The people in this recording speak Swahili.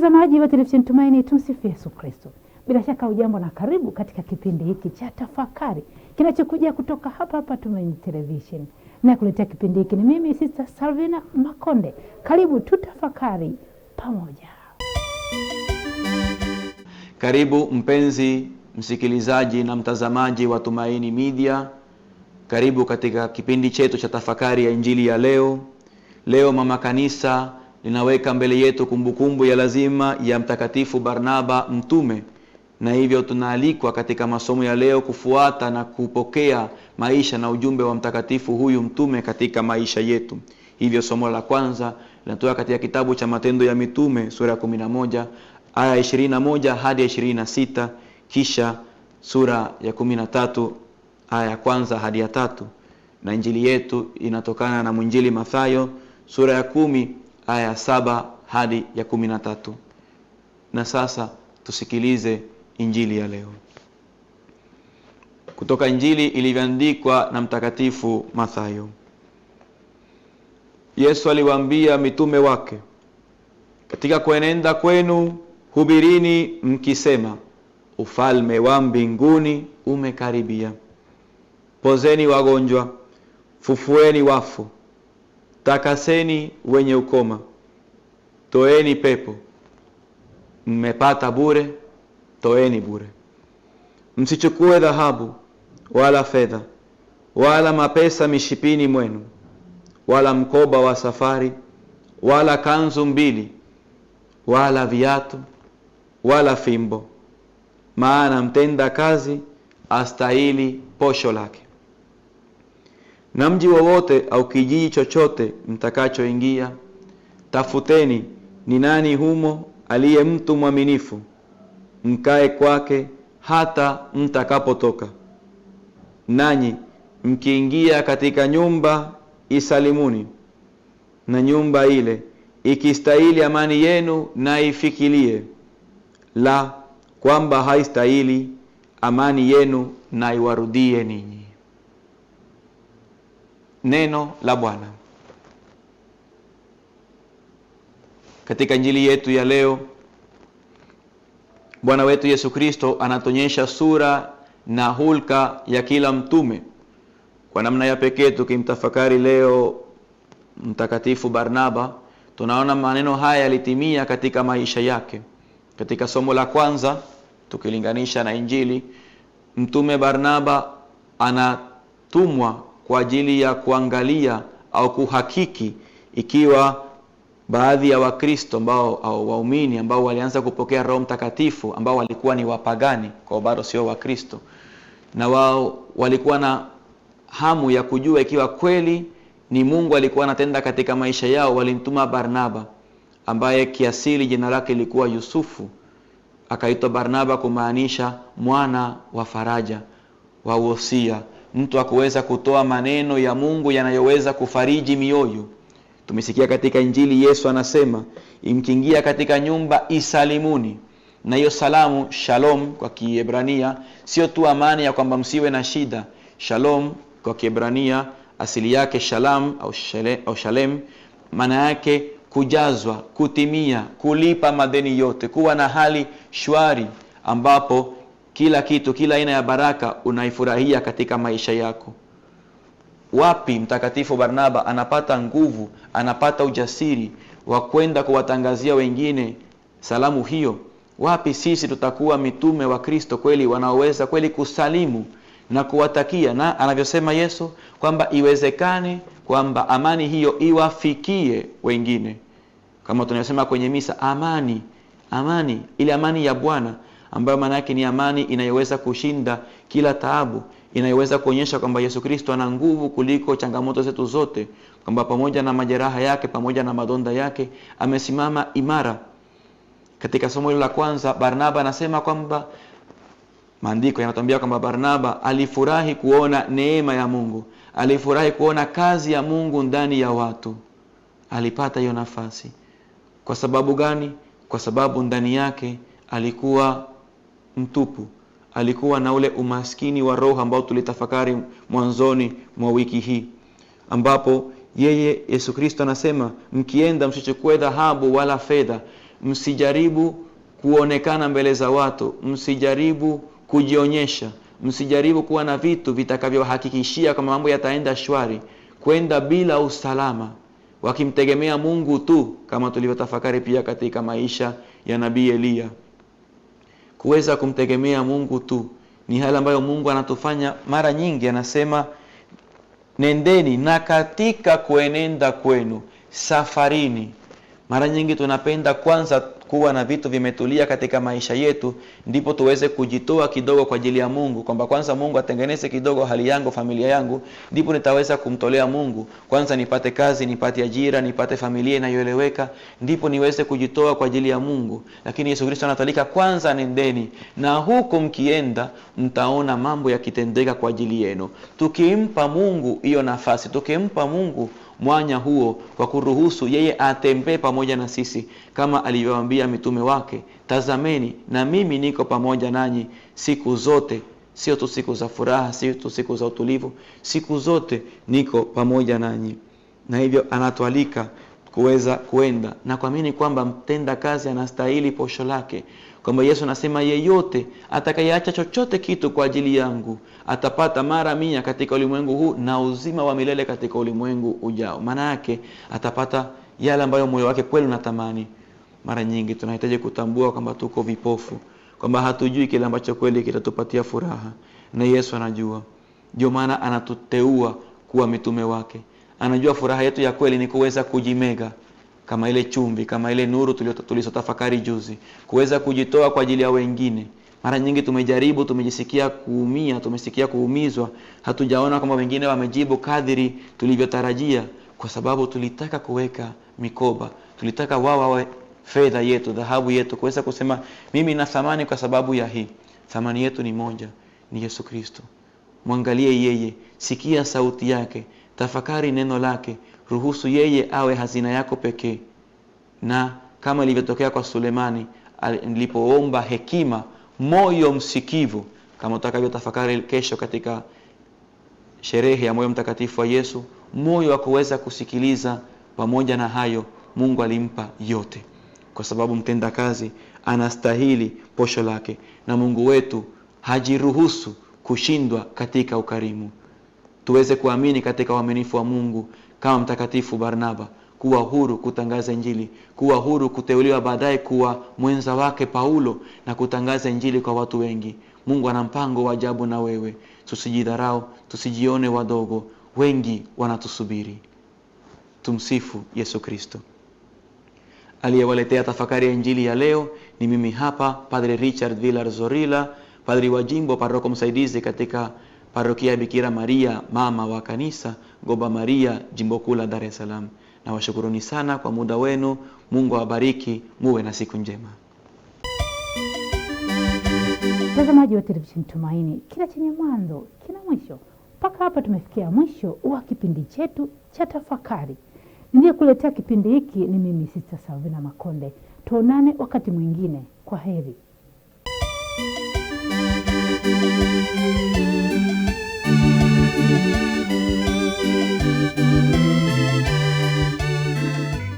Mtazamaji wa televisheni Tumaini, tumsifu Yesu Kristo. Bila shaka ujambo na karibu katika kipindi hiki cha tafakari kinachokuja kutoka hapa Tumaini Television. Na kuletea kipindi hiki ni mimi Sister Salvina Makonde. Karibu tutafakari pamoja. Karibu mpenzi msikilizaji na mtazamaji wa Tumaini Media. Karibu katika kipindi chetu cha tafakari ya Injili ya leo. Leo mama kanisa linaweka mbele yetu kumbukumbu ya lazima ya Mtakatifu Barnaba mtume, na hivyo tunaalikwa katika masomo ya leo kufuata na kupokea maisha na ujumbe wa mtakatifu huyu mtume katika maisha yetu. Hivyo somo la kwanza linatoka katika kitabu cha Matendo ya Mitume sura ya 11 aya 21 hadi 26, kisha sura ya 13 aya ya kwanza hadi ya 3, na injili yetu inatokana na mwinjili Mathayo sura ya 10 aya ya 7 hadi ya 13. Na sasa tusikilize injili ya leo kutoka injili ilivyoandikwa na mtakatifu Mathayo. Yesu aliwaambia mitume wake, katika kuenenda kwenu hubirini mkisema, ufalme wa mbinguni umekaribia. Pozeni wagonjwa, fufueni wafu, takaseni wenye ukoma, toeni pepo. Mmepata bure, toeni bure. Msichukue dhahabu wala fedha wala mapesa mishipini mwenu, wala mkoba wa safari, wala kanzu mbili, wala viatu, wala fimbo, maana mtenda kazi astahili posho lake. Na mji wowote au kijiji chochote mtakachoingia, tafuteni ni nani humo aliye mtu mwaminifu, mkae kwake hata mtakapotoka. Nanyi mkiingia katika nyumba isalimuni, na nyumba ile ikistahili amani yenu na ifikilie, la kwamba haistahili, amani yenu na iwarudie ninyi. Neno la Bwana. Katika injili yetu ya leo, Bwana wetu Yesu Kristo anatuonyesha sura na hulka ya kila mtume. Kwa namna ya pekee tukimtafakari leo mtakatifu Barnaba, tunaona maneno haya yalitimia katika maisha yake. Katika somo la kwanza tukilinganisha na injili, mtume Barnaba anatumwa kwa ajili ya kuangalia au kuhakiki ikiwa baadhi ya Wakristo ambao au waumini ambao walianza kupokea Roho Mtakatifu, ambao walikuwa ni wapagani kwa bado sio Wakristo, na wao walikuwa na hamu ya kujua ikiwa kweli ni Mungu alikuwa anatenda katika maisha yao. Walimtuma Barnaba, ambaye kiasili jina lake lilikuwa Yusufu, akaitwa Barnaba kumaanisha mwana wa faraja, wa wosia, mtu akuweza kutoa maneno ya Mungu yanayoweza kufariji mioyo. Tumesikia katika injili Yesu anasema, mkiingia katika nyumba isalimuni. Na hiyo salamu, shalom kwa Kiebrania, sio tu amani ya kwamba msiwe na shida. Shalom kwa Kiebrania asili yake shalam au shalem, maana yake kujazwa, kutimia, kulipa madeni yote, kuwa na hali shwari ambapo kila kitu, kila aina ya baraka unaifurahia katika maisha yako. Wapi mtakatifu Barnaba anapata nguvu, anapata ujasiri wa kwenda kuwatangazia wengine salamu hiyo? Wapi sisi tutakuwa mitume wa Kristo kweli, wanaoweza kweli kusalimu na kuwatakia, na anavyosema Yesu kwamba iwezekane kwamba amani hiyo iwafikie wengine. Kama tunasema kwenye misa, amani, ile amani ya Bwana ambayo maana yake ni amani inayoweza kushinda kila taabu, inayoweza kuonyesha kwamba Yesu Kristo ana nguvu kuliko changamoto zetu zote, kwamba pamoja na majeraha yake, pamoja na madonda yake, amesimama imara. Katika somo hilo la kwanza, Barnaba anasema kwamba maandiko yanatuambia kwamba Barnaba alifurahi kuona neema ya Mungu, alifurahi kuona kazi ya Mungu ndani ya watu. Alipata hiyo nafasi. Kwa sababu gani? Kwa sababu ndani yake alikuwa mtupu, alikuwa na ule umaskini wa roho ambao tulitafakari mwanzoni mwa wiki hii, ambapo yeye Yesu Kristo anasema, mkienda msichukue dhahabu wala fedha, msijaribu kuonekana mbele za watu, msijaribu kujionyesha, msijaribu kuwa na vitu vitakavyohakikishia kama mambo yataenda shwari, kwenda bila usalama, wakimtegemea Mungu tu, kama tulivyotafakari pia katika maisha ya Nabii Elia. Kuweza kumtegemea Mungu tu ni hali ambayo Mungu anatufanya mara nyingi, anasema nendeni, na katika kuenenda kwenu safarini. Mara nyingi tunapenda kwanza kuwa na vitu vimetulia katika maisha yetu, ndipo tuweze kujitoa kidogo kwa ajili ya Mungu, kwamba kwanza Mungu atengeneze kidogo hali yangu, familia yangu, ndipo nitaweza kumtolea Mungu. Kwanza nipate kazi, nipate ajira, nipate familia inayoeleweka, ndipo niweze kujitoa kwa ajili ya Mungu. Lakini Yesu Kristo anatualika kwanza nendeni, na huko mkienda mtaona mambo yakitendeka kwa ajili yenu. Tukimpa Mungu hiyo nafasi, tukimpa Mungu mwanya huo kwa kuruhusu yeye atembee pamoja na sisi, kama alivyowaambia mitume wake, tazameni na mimi niko pamoja nanyi siku zote. Sio tu siku za furaha, sio tu siku za utulivu, siku zote niko pamoja nanyi. Na hivyo anatualika kuweza kuenda na kuamini kwamba mtenda kazi anastahili posho lake, kwamba Yesu anasema yeyote atakayeacha chochote kitu kwa ajili yangu atapata mara 100 katika ulimwengu huu na uzima wa milele katika ulimwengu ujao. Maana yake atapata yale ambayo moyo wake kweli unatamani. Mara nyingi tunahitaji kutambua kwamba tuko vipofu, kwamba hatujui kile ambacho kweli kitatupatia furaha, na Yesu anajua. Ndio maana anatuteua kuwa mitume wake. Anajua furaha yetu ya kweli ni kuweza kujimega kama ile chumvi, kama ile nuru tulizotafakari juzi, kuweza kujitoa kwa ajili ya wengine. Mara nyingi tumejaribu, tumejisikia kuumia, tumesikia kuumizwa, hatujaona kama wengine wamejibu kadiri tulivyotarajia, kwa sababu tulitaka kuweka mikoba, tulitaka wao wawe fedha yetu, dhahabu yetu, kuweza kusema mimi na thamani kwa sababu ya hii. Thamani yetu ni moja, ni Yesu Kristo. Mwangalie yeye, sikia sauti yake, tafakari neno lake, ruhusu yeye awe hazina yako pekee. Na kama ilivyotokea kwa Sulemani alipoomba hekima, moyo msikivu, kama utakavyotafakari kesho katika sherehe ya moyo mtakatifu wa Yesu, moyo wa kuweza kusikiliza. Pamoja na hayo Mungu alimpa yote, kwa sababu mtenda kazi anastahili posho lake, na Mungu wetu hajiruhusu kushindwa katika ukarimu. Tuweze kuamini katika uaminifu wa Mungu kama mtakatifu Barnaba, kuwa huru kutangaza Injili, kuwa huru kuteuliwa baadaye kuwa mwenza wake Paulo na kutangaza Injili kwa watu wengi. Mungu ana mpango wa ajabu na wewe. Tusijidharau, tusijione wadogo, wengi wanatusubiri. Tumsifu Yesu Kristo. Aliyewaletea tafakari ya Injili ya leo ni mimi hapa, Padre Richard Villar Zorila, padri wa jimbo, paroko msaidizi katika parokia ya Bikira Maria mama wa kanisa, Goba Maria, jimbo kuu la Dar es Salaam. Na washukuruni sana kwa muda wenu. Mungu awabariki, muwe na siku njema. Mtazamaji wa Television Tumaini, kila chenye mwanzo kina mwisho. Mpaka hapa tumefikia mwisho wa kipindi chetu cha tafakari. Niliyekuletea kipindi hiki ni mimi Sister Salvina Makonde. Tuonane wakati mwingine. Kwa heri.